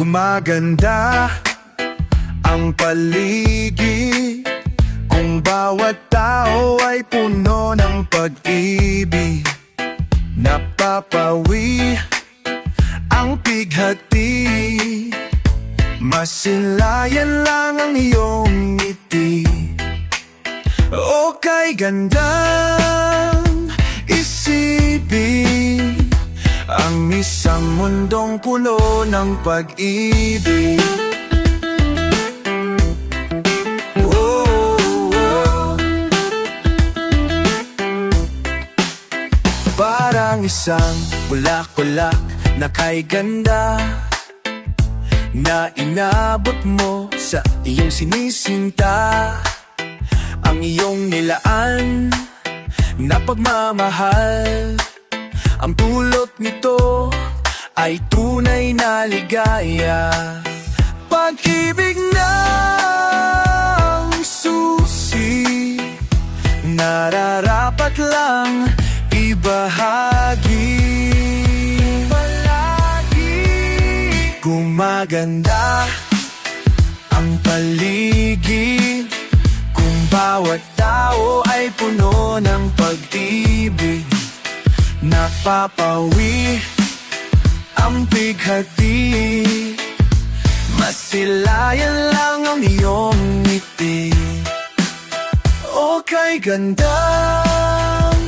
Gumaganda ang paligid kung bawat tao ay puno ng pag-ibig. Napapawi ang bighati, masilayan lang ang iyong ngiti. O kay gandang isipin ang isang mundong puno ng pag-ibig. Oh, oh. Parang isang bulak-bulak na kay ganda, na inabot mo sa iyong sinisinta. Ang iyong nilaan na pagmamahal, ang dulot nito ay tunay na ligaya. Pag-ibig ng susi, nararapat lang ibahagi. Palagi gumaganda ang paligid kung bawat tao ay puno ng pag-ibig. Napapawi ang bighati, masilayan lang ang iyong ngiti. O kay gandang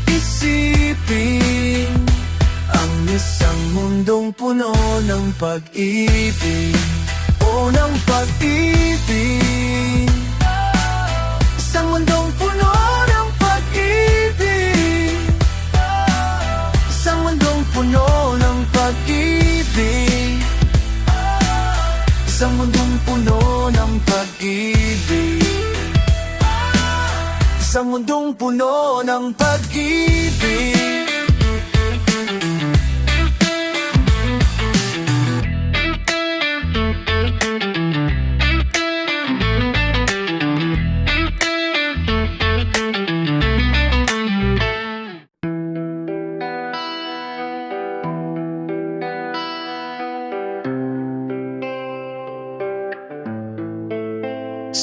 isipin ang isang mundong puno ng pag-ibig. O ng pag-ibig, isang mundong puno ng pag-ibig. Isang mundong puno ng pag-ibig. Isang mundong puno ng pag-ibig. Isang mundong puno ng pag-ibig.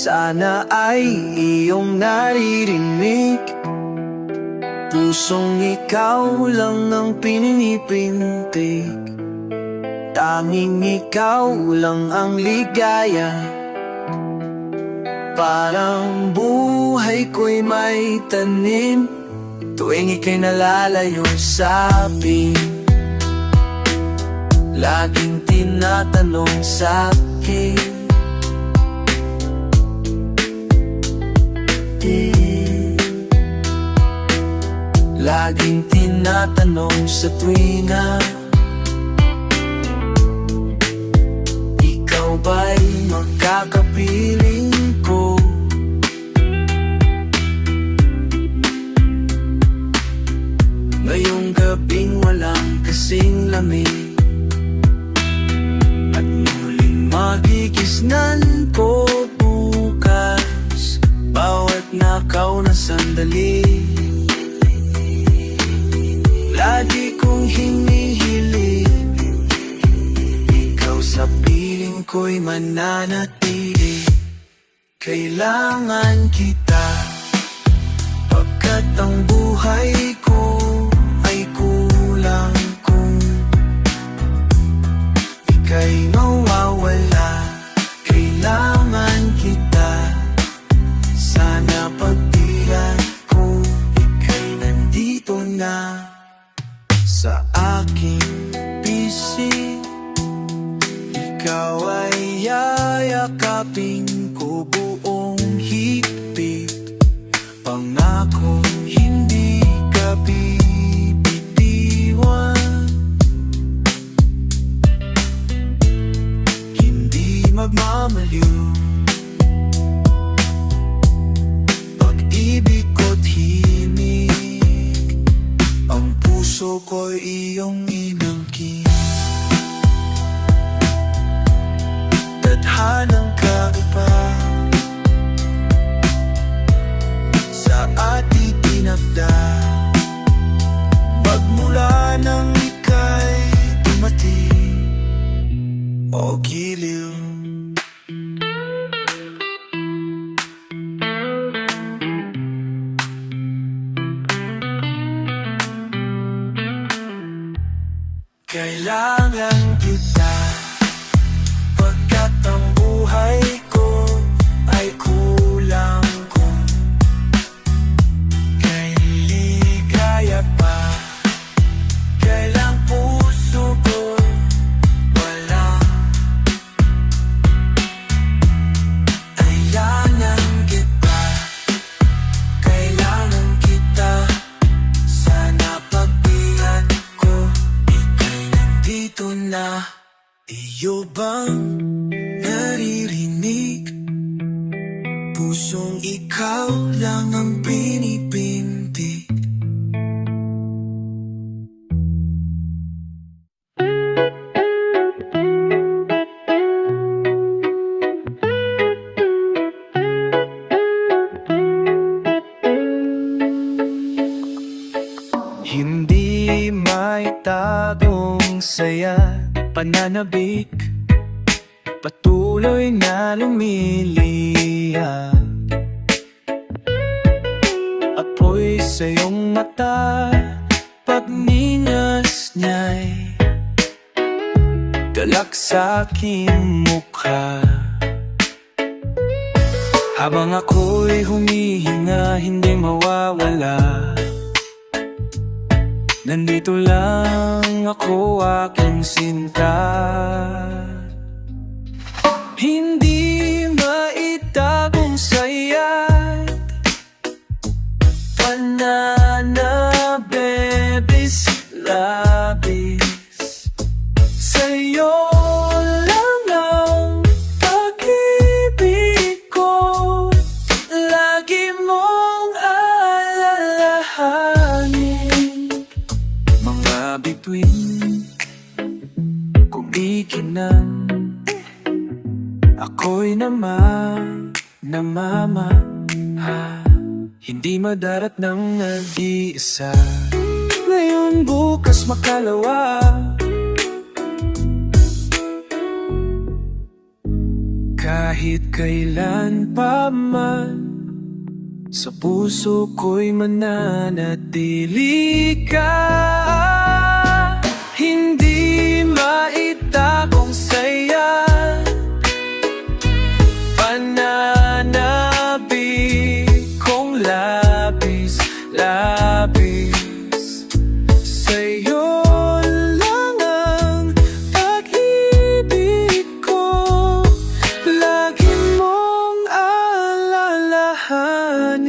Sana ay iyong naririnig, pusong ikaw lang ang pinipintig. Tanging ikaw lang ang ligaya, parang buhay ko'y may tanim tuwing ika'y nalalayo sa akin. Laging tinatanong sa'kin, laging tinatanong sa tuwina, ikaw ba'y magkakapiling ko? Ngayong gabing walang kasing lamig, at muling magigisnan ko bukas bawat nakaw na sandali. Lagi kong hinihiling, ikaw sa piling ko'y mananatili. Kailangan kita, pagkat ang buhay ko ay kulang kung ika'y mawawala. Kailangan kita, sana pagtiyan ko ika'y nandito na sa aking pising. Ikaw ay yayakapin ko buong higpit, pangakong hindi ka bibitiwan, hindi magmamaliw. Pag-ibig ko't himig, ang puso ko'y iyong inangkin. Tadhanang kaiba, kailangan kita. Pagkat ang buhay ko ay kulang kung kay ligaya pa. Kailang puso ko wala. Kailangan kita, kailangan kita. Sana pagbihan ko, ika'y nandito na. Iyo bang naririnig? Pusong ikaw lang ang pinipintig. Hindi maitagong saya, pananabik, patuloy na lumiliyab. Apoy sa iyong mata, pagningas niya'y galak sa aking mukha. Habang ako'y humihinga, hindi mawawala. Nandito lang ako, aking sinta. Hindi maitagong saya't pananabebis labis. Sa'yo lang ang pag-ibig ko, lagi mong alalahanin. Mga bituin, kumikinang, ako'y namamaha. Hindi madarat ng nag-iisa, ngayon bukas makalawa. Kahit kailan pa man, sa puso ko'y mananatili ka. Hindi maitagong saya, pananabik kong labis, labis. Sa'yo lang ang pag-ibig ko, lagi mong alalahanin.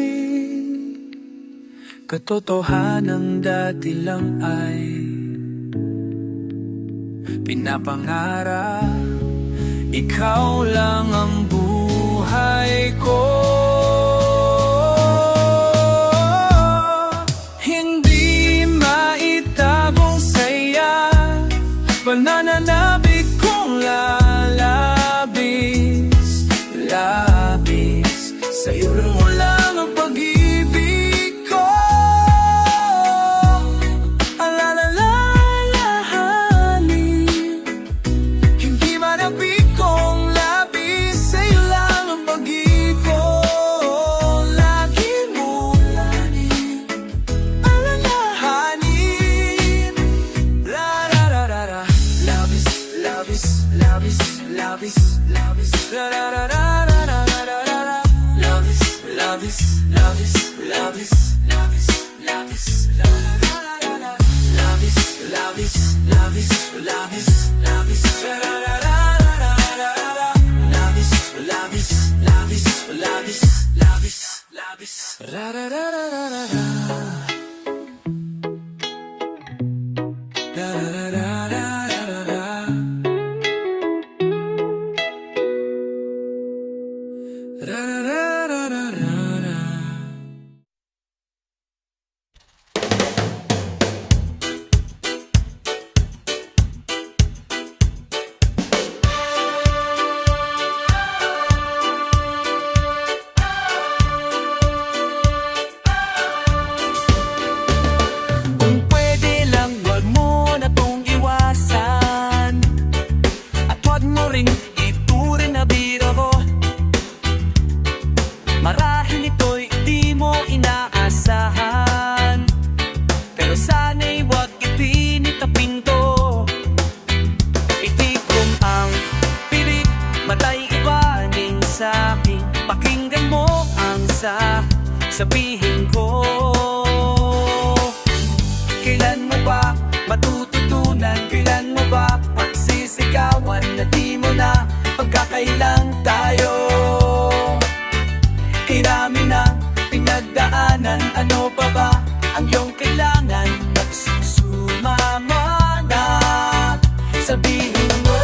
Katotohanan dati lang ay pinapangarap, ikaw lang ang buhay ko. Hindi maitagong saya, pananabik kong lalabis, labis. Sa'yo lang ang pag-ibig ko, alalalahanin. Hindi manabik kong labis, sa'yo lang ang pag-ibig ko, lagi mong alalahanin. La la la la la, labis, labis, labis, labis, labis. La la la la la la la la la, labis, labis, labis, labis, labis, labis. La la la la la, labis, labis, labis, labis, labis. La la la la la la la la, labis, labis, labis, labis, labis, labis. La la la la la la la. La la la la la la la. La la la la la la la. Kung pwede lang, wag mo na tong iwasan, at wag mo ring ituring na biro ko. sasabihin ko. Kailan mo ba matututunan? Kailan mo ba pagsisigawan na di mo na pagkakailang tayo? Hirami na pinagdaanan, ano pa ba ang iyong kailangan? Nagsusumama na, sabihin mo.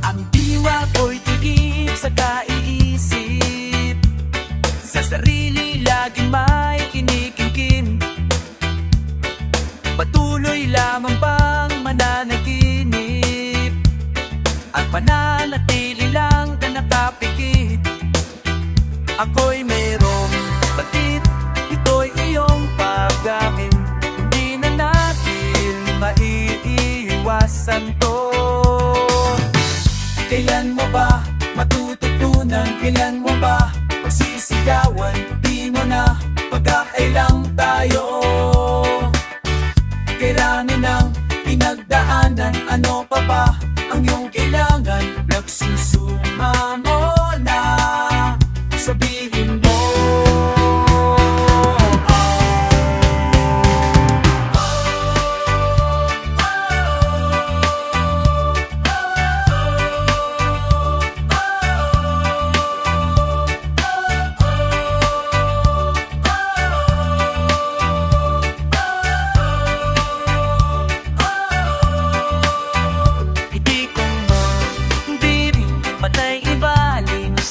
Ang diwa ko'y tigip sa kaiisip, sa sarili laging may kinikimkim. Patuloy lamang bang mananaginip at mananatili lang na nakapikit? Ako'y mayroong batid, ito'y iyong pagdamin. Hindi na natin maiiwasan to. Kailan mo ba matututunan? Kailan mo ba magsisigawan? Di mo na pagkakailang tayo. Kailangan ng pinagdaanan, ano pa ba ang iyong kailangan? Nagsusumamo na, sabihin mo.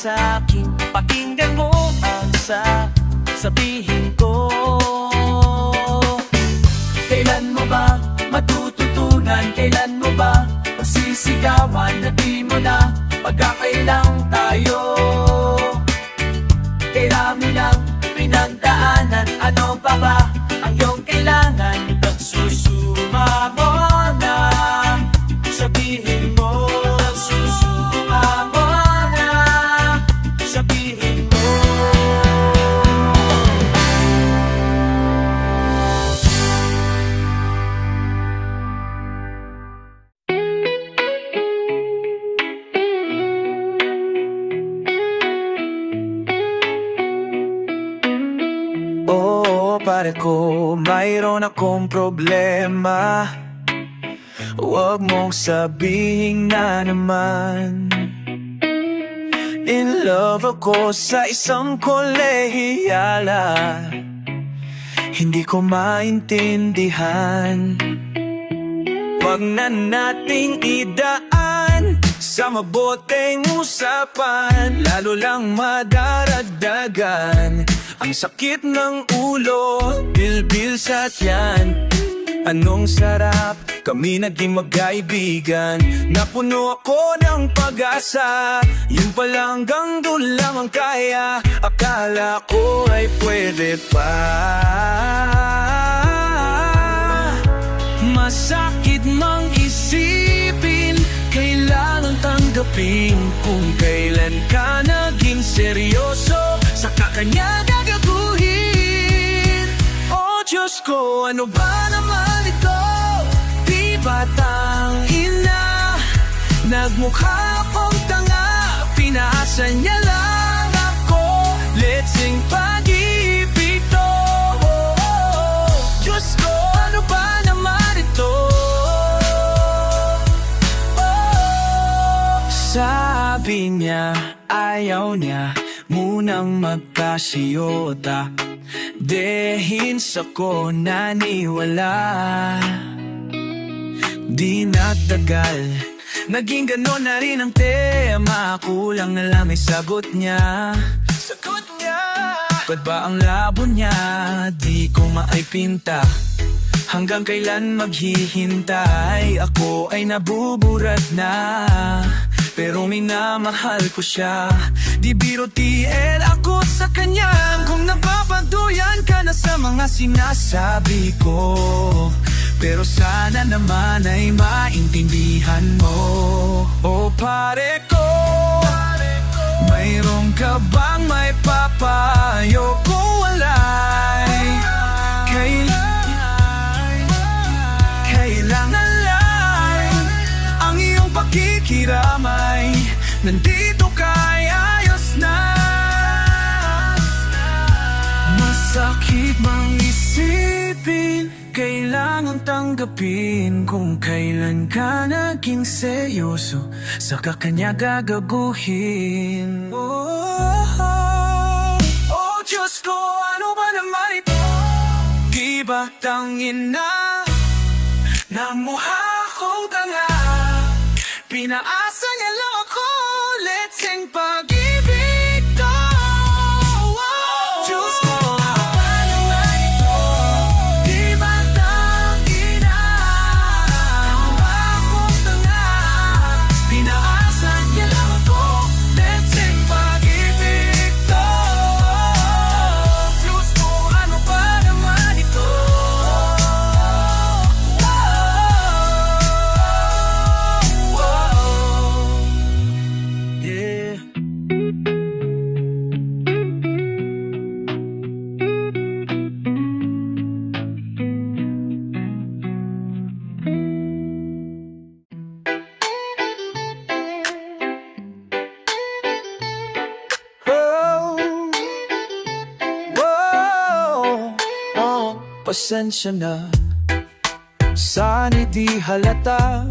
Sa'kin, pakinggan mo ang sabihin ko. Kailan mo ba matututunan? Kailan mo ba magsisigawan na di mo na pagkakailang tayo? Kailangan ng pinagdaanan, ano pa ba ang iyong kailangan? Nagsusumamo na, sabihin mo. Nagsusumamo na, sabihin mo. Oh, pare ko, mayroon akong problema. Huwag mong sabihin na naman. In love ako sa isang kolehiyala. Hindi ko maintindihan. Huwag na nating idaan sa maboteng usapan, lalo lang madaragdagan ang sakit ng ulo, bilbil sa tiyan. Anong sarap, kami naging magkaibigan. Napuno ako ng pag-asa, yun pala hanggang doon lang ang kaya. Akala ko ay pwede pa. Masakit mang isipin, kailangan tanggapin. Kung kailan ka naging seryoso, saka kanya gagaguhin. Oh Diyos ko, ano ba naman ito? Di batang ina, nagmukha akong tanga, pinaasa niya lang ako. Let's sing pag-ibig to. Diyos ko, ano ba naman ito? Sabi niya, ayaw niya munang magkasiyota. Dehins ako naniwala. Di nagtagal, naging ganon na rin ang tema. Kulang na lang ay sagot niya. Sagot niya. Ba't ba ang labo niya? Di ko maipinta. Hanggang kailan maghihintay? Ako ay nabuburat na, pero minamahal ko siya. Di biro TL ako sa kanya. Kung napapaduyan ka na sa mga sinasabi ko, pero sana naman ay maintindihan mo. O pare ko, mayroon ka bang may papayo? Kung wala'y kailangan lang nandito ka'y ayos na. Masakit mang isipin, kailangan tanggapin. Kung kailan ka naging seryoso, saka kanya gagaguhin. Oh Diyos ko, ano ba naman ito? Di ba tangin na namuha akong tanga? Pinaasa niya lang ako, let's sing pag-ibig to. Diyos ko, ano ba naman ito? Di ba tangin na namuha akong tanga? Pinaasa niya lang ako, let's sing pag-ibig to. Diyos ko, ano ba naman ito? Yeah. Pasensya na, sana di halata.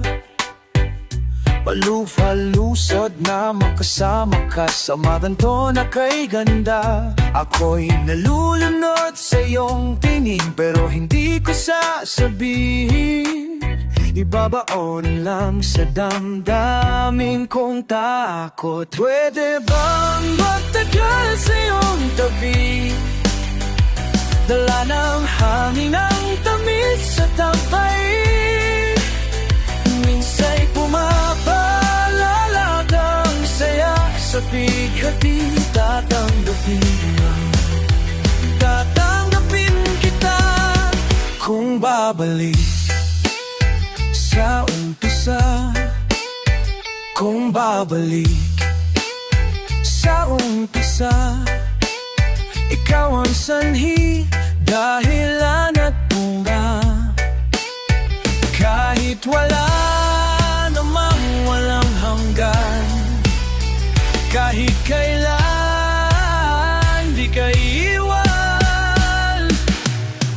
Palufa-lusod na makasama ka sa maganto na kay ganda. Ako'y nalulunod sa iyong tingin, pero hindi ko sasabihin. Ibabaon lang sa damdamin kong takot. Pwede bang magtagal sa iyong tabi? Dala ng hangin ang tamis at tampay. Minsa'y pumapalalagang saya sa bighati. Tatanggapin kita. Kung babalik sa umpisa, kung babalik sa umpisa, ikaw ang sanhi, dahilan at bunga. Kahit wala namang walang hanggan, kahit kailan di ka iwan.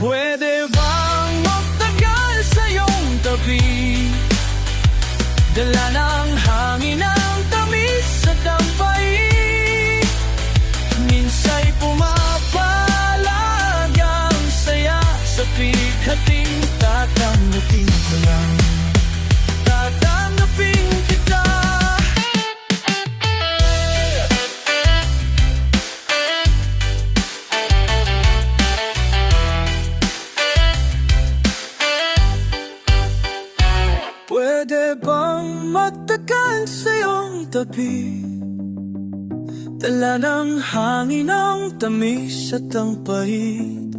Pwede bang magtagal sa iyong tabi? Dala ng hangin ang tamis at tampay. Minsa'y pumapalagang saya sa bighating. Tatanggapin ko lang, tatanggapin kita. Pwede bang magtagal sa iyong tabi? Dala ng hangin ang tamis at ang pahit.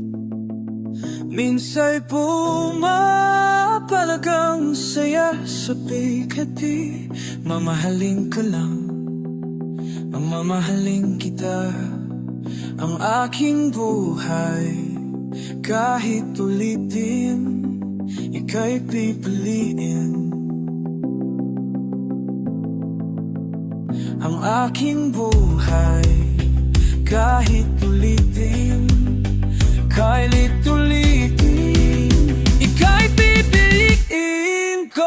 Minsa'y pumapalagang saya sa bighati. Mamahalin ka lang, mamahalin kita. Ang aking buhay, kahit ulitin, ika'y pipiliin. Ang aking buhay, kahit ulitin, kahit ulitin, ika'y pipiliin ko.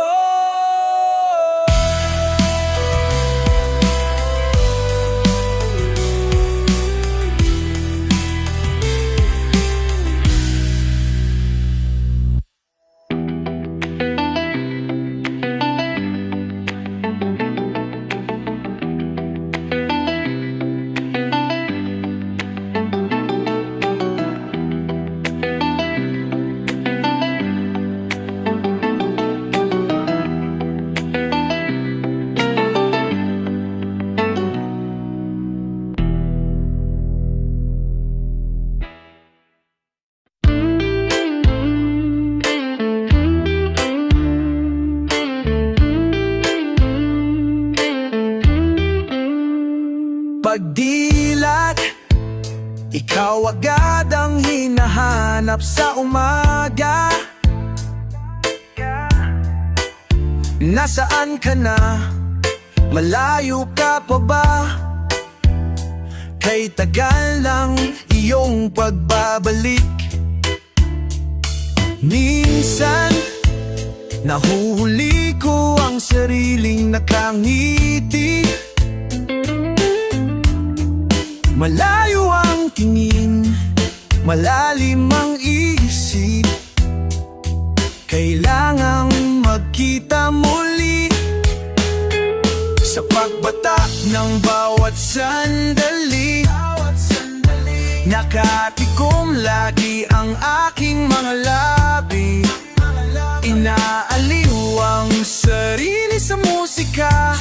Pagdilat, ikaw agad ang hinahanap sa umaga. Nasaan ka na? Malayo ka pa ba? Kay tagal ng iyong pagbabalik. Minsan, nahuhuli ko ang sariling nakangiti. Malayo ang tingin, malalim ang isip. Kailangang magkita muli. Sa pagbata ng bawat sandali, nakatikom lagi ang aking mga labi. Inaaliw ang sarili sa musika.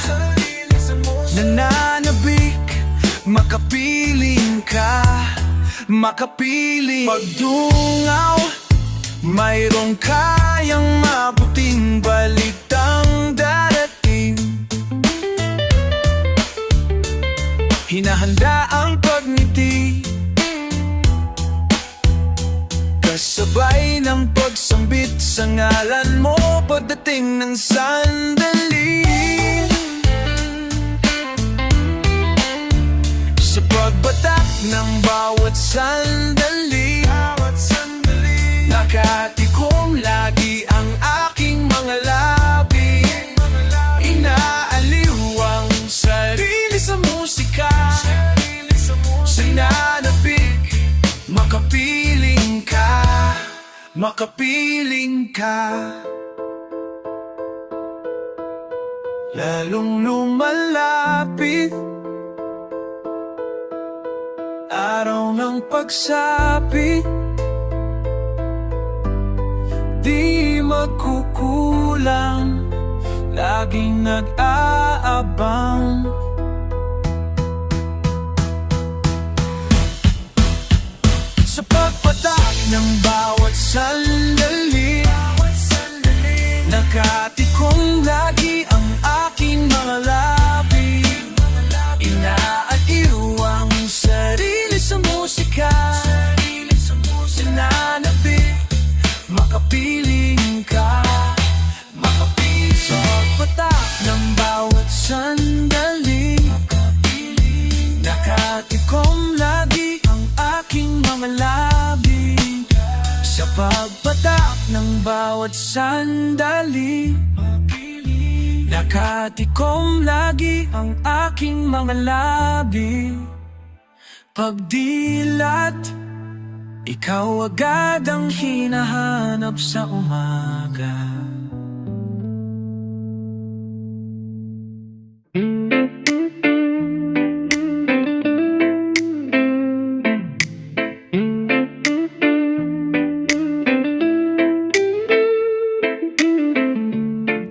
Nananabik, makapiling ka, makapiling. Pagdungaw, mayroong kayang mabuting balitang darating. Hinahanda ang pagngiti, kasabay ng pagsambit sa ngalan mo pagdating ng sandali. Sa pagbatak ng bawat sandali, nakatikom lagi ang aking mga labi. Inaaliw ang sarili sa musika. Sinanabik, makapiling ka, makapiling ka. Lalong lumalapit araw ng pagsapit. Di magkukulang, laging nag-aabang. Sa pagpatak ng bawat sandali, nakatikom lagi ang aking mga labi. Inaaliw ang sarili sa musika. Sinanabik, makapiling ka, makapiling. Sa pagpatak ng bawat sandali, nakatikom lagi ang aking mga labi. Sa pagpatak ng bawat sandali, nakatikom lagi ang aking mga labi. Pagdilat, ikaw agad ang hinahanap sa umaga.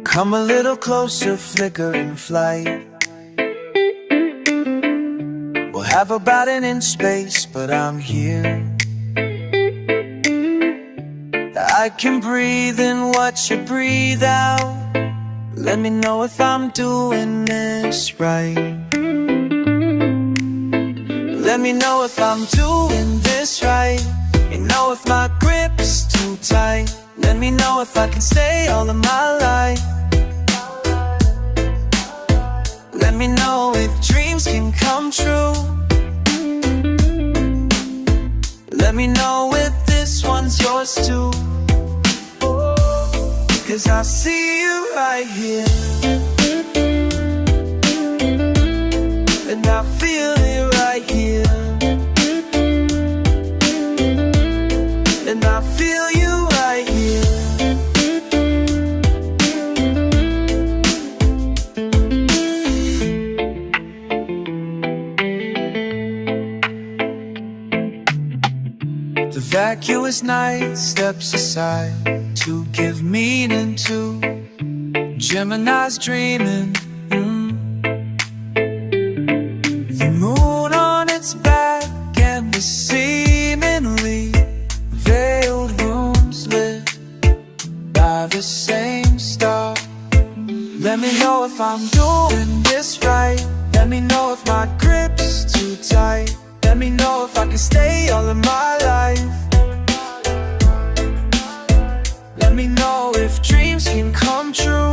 Come a little closer, flickering flight. We'll have about an inch space, but I'm here. I can breathe in what you breathe out. Let me know if I'm doing this right. Let me know if I'm doing this right. You know if my grip's too tight. Let me know if I can stay all of my life. Let me know if dreams can come true. Let me know if this one's yours too. 'Cause I see you right here, and I feel it right here, and I feel you right here. The vacuous night steps aside to give meaning to Gemini's dreaming. The moon on its back and the seemingly veiled rooms lit by the same star. Let me know if I'm doing this right. Let me know if my grip's too tight. Let me know if I can stay all of my life. Let me know if dreams can come true.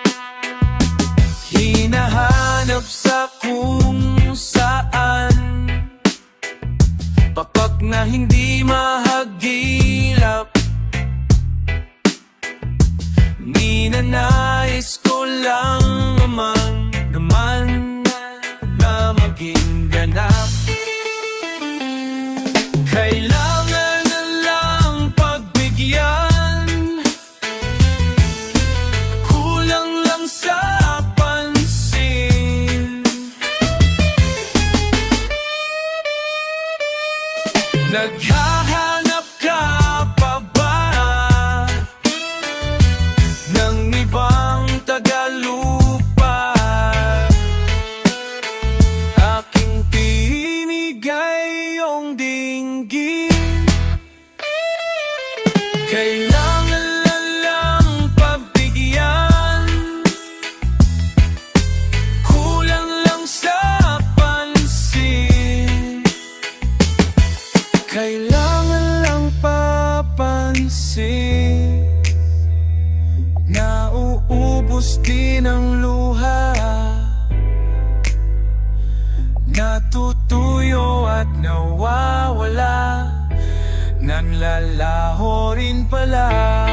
aking ganap. Kailangan na lang pagbigyan, kulang lang sa pansin. Naghahanap ka pa ba ng ibang tagalupa? Aking tinig ay iyong dinggin. Kailangan na lang pagbigyan, kulang lang sa pansin. Kailangan lang papansin. Nauubos din ang luha, natutuyo at nawawala, nanlalaho rin pala.